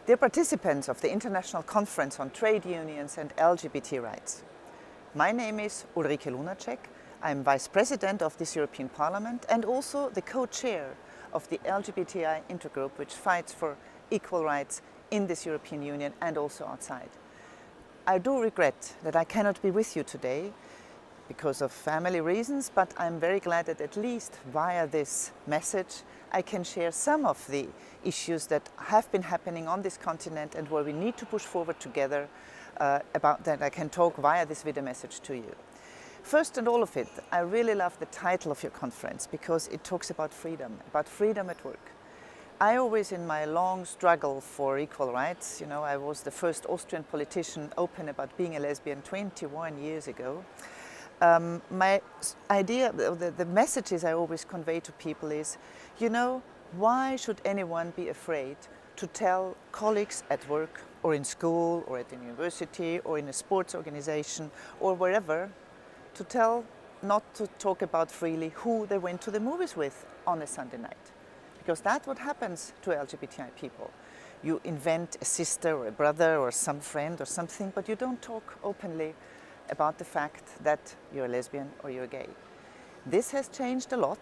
Dear participants of the International Conference on Trade Unions and LGBT Rights, my name is Ulrike Lunacek. I'm Vice President of this European Parliament and also the co-chair of the LGBTI intergroup, which fights for equal rights in this European Union and also outside. I do regret that I cannot be with you today because of family reasons, but I'm very glad that at least via this message I can share some of the issues that have been happening on this continent and where we need to push forward together about that. I can talk via this video message to you. First and all of it, I really love the title of your conference because it talks about freedom at work. I always, in my long struggle for equal rights, I was the first Austrian politician open about being a lesbian 21 years ago. My idea, the messages I always convey to people is, why should anyone be afraid to tell colleagues at work or in school or at the university or in a sports organization or wherever to tell not to talk about freely who they went to the movies with on a Sunday night? Because that's what happens to LGBTI people. You invent a sister or a brother or some friend or something, but you don't talk openly about the fact that you're a lesbian or you're gay. This has changed a lot,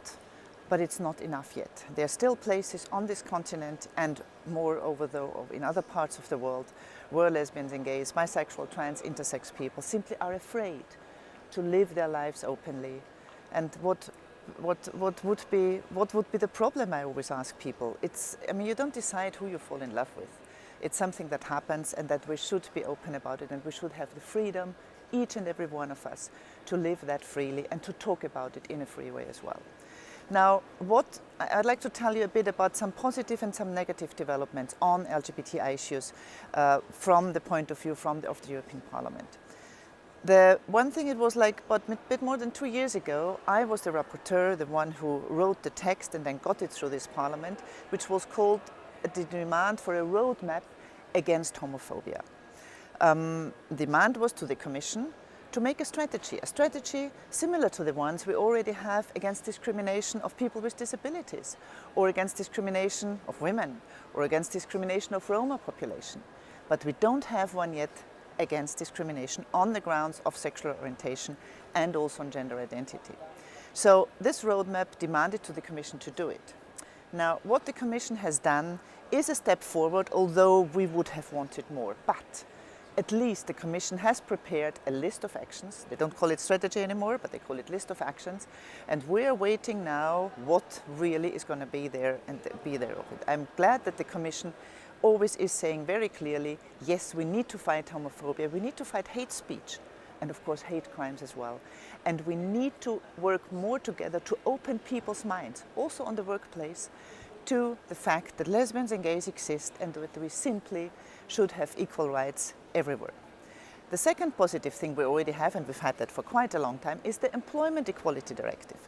but it's not enough yet. There are still places on this continent and moreover though in other parts of the world where lesbians and gays, bisexual, trans, intersex people simply are afraid to live their lives openly. And what would be the problem, I always ask people? You don't decide who you fall in love with. It's something that happens and that we should be open about it, and we should have the freedom, each and every one of us, to live that freely and to talk about it in a free way as well. Now, I'd like to tell you a bit about some positive and some negative developments on LGBTI issues from the point of view of the European Parliament. The one thing, it was like a bit more than 2 years ago, I was the rapporteur, the one who wrote the text and then got it through this Parliament, which was called the demand for a roadmap against homophobia. Demand was to the Commission to make a strategy similar to the ones we already have against discrimination of people with disabilities, or against discrimination of women, or against discrimination of Roma population. But we don't have one yet against discrimination on the grounds of sexual orientation and also on gender identity. So this roadmap demanded to the Commission to do it. Now, what the Commission has done is a step forward, although we would have wanted more. But at least the Commission has prepared a list of actions. They don't call it strategy anymore, but they call it list of actions. And we're waiting now what really is going to be there and be there of it. I'm glad that the Commission always is saying very clearly, yes, we need to fight homophobia, we need to fight hate speech, and of course hate crimes as well. And we need to work more together to open people's minds, also on the workplace, to the fact that lesbians and gays exist and that we simply should have equal rights everywhere. The second positive thing we already have, and we've had that for quite a long time, is the Employment Equality Directive.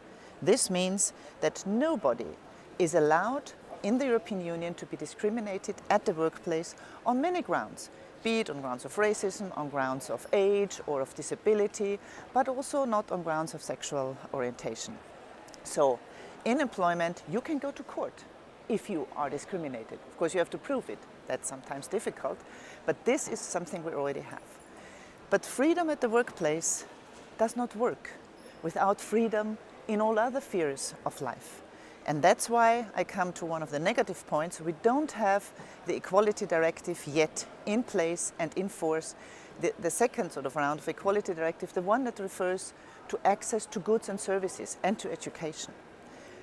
This means that nobody is allowed in the European Union to be discriminated at the workplace on many grounds, be it on grounds of racism, on grounds of age or of disability, but also not on grounds of sexual orientation. So in employment, you can go to court if you are discriminated. Of course, you have to prove it. That's sometimes difficult, but this is something we already have. But freedom at the workplace does not work without freedom in all other spheres of life. And that's why I come to one of the negative points. We don't have the Equality Directive yet in place and in force. The second sort of round of Equality Directive, the one that refers to access to goods and services and to education.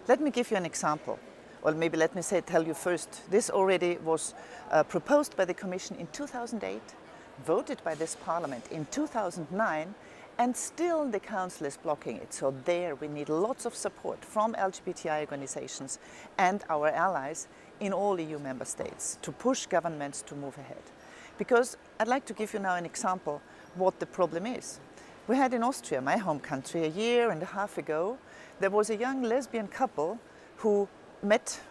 Let me give you an example. Well, maybe let me tell you first, this already was proposed by the Commission in 2008, voted by this Parliament in 2009, and still the Council is blocking it. So there we need lots of support from LGBTI organizations and our allies in all EU member states to push governments to move ahead. Because I'd like to give you now an example what the problem is. We had in Austria, my home country, a year and a half ago, there was a young lesbian couple who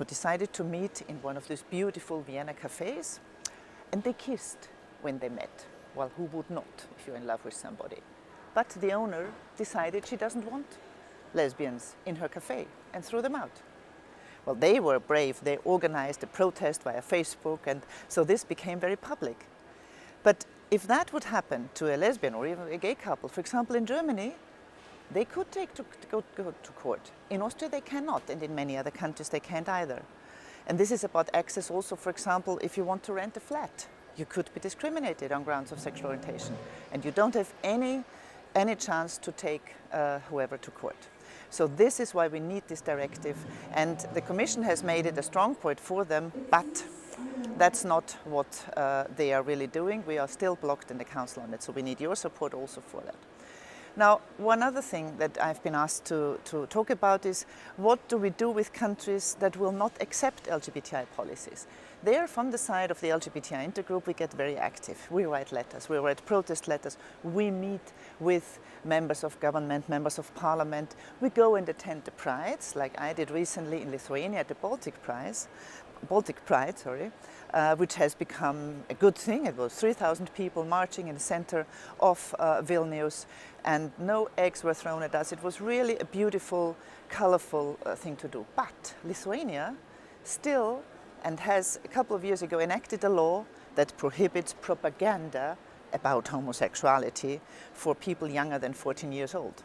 decided to meet in one of those beautiful Vienna cafes, and they kissed when they met. Well, who would not if you're in love with somebody? But the owner decided she doesn't want lesbians in her cafe and threw them out. Well, they were brave. They organized a protest via Facebook, and so this became very public. But if that would happen to a lesbian or even a gay couple, for example, in Germany, they could go to court. In Austria, they cannot, and in many other countries, they can't either. And this is about access also, for example, if you want to rent a flat, you could be discriminated on grounds of sexual orientation, and you don't have any chance to take whoever to court. So this is why we need this directive, and the Commission has made it a strong point for them, but that's not what they are really doing. We are still blocked in the Council on it, so we need your support also for that. Now, one other thing that I've been asked to talk about is what do we do with countries that will not accept LGBTI policies? There, from the side of the LGBTI intergroup, we get very active. We write letters, we write protest letters, we meet with members of government, members of parliament. We go and attend the prides, like I did recently in Lithuania at the Baltic Pride, which has become a good thing. It was 3,000 people marching in the center of Vilnius, and no eggs were thrown at us. It was really a beautiful, colorful thing to do. But Lithuania still, and has a couple of years ago enacted a law that prohibits propaganda about homosexuality for people younger than 14 years old.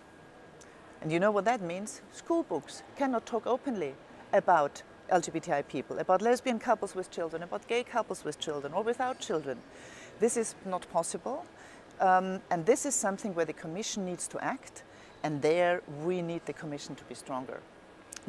And you know what that means? School books cannot talk openly about LGBTI people, about lesbian couples with children, about gay couples with children or without children. This is not possible, and this is something where the Commission needs to act, and there we need the Commission to be stronger.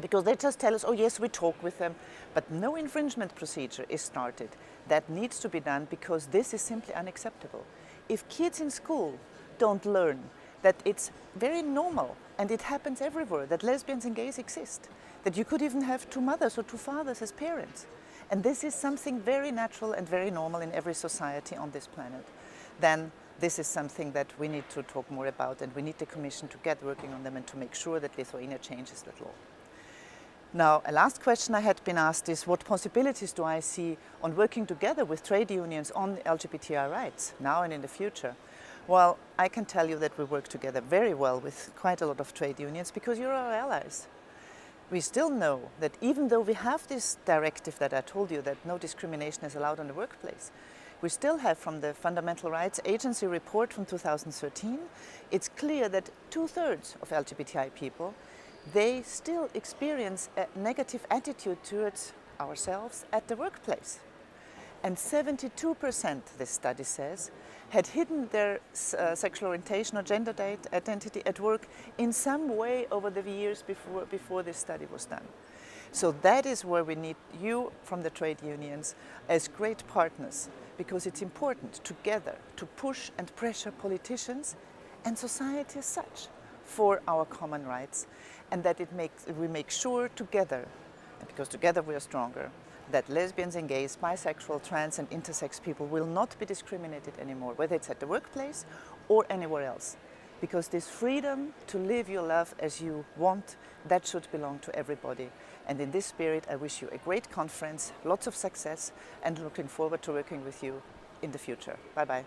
Because they just tell us, oh yes, we talk with them, but no infringement procedure is started. That needs to be done because this is simply unacceptable. If kids in school don't learn that it's very normal, and it happens everywhere, that lesbians and gays exist, that you could even have two mothers or two fathers as parents, and this is something very natural and very normal in every society on this planet, then this is something that we need to talk more about, and we need the Commission to get working on them and to make sure that Lithuania changes that law. Now, a last question I had been asked is, what possibilities do I see on working together with trade unions on LGBTI rights, now and in the future? Well, I can tell you that we work together very well with quite a lot of trade unions because you're our allies. We still know that even though we have this directive that I told you that no discrimination is allowed in the workplace, we still have from the Fundamental Rights Agency report from 2013, it's clear that 2/3 of LGBTI people, they still experience a negative attitude towards ourselves at the workplace. And 72%, this study says, had hidden their sexual orientation or gender identity at work in some way over the years before this study was done. So that is where we need you from the trade unions as great partners, because it's important together to push and pressure politicians and society as such for our common rights, and that we make sure together, because together we are stronger, that lesbians and gays, bisexual, trans and intersex people will not be discriminated anymore, whether it's at the workplace or anywhere else. Because this freedom to live your life as you want, that should belong to everybody. And in this spirit, I wish you a great conference, lots of success, and looking forward to working with you in the future. Bye-bye.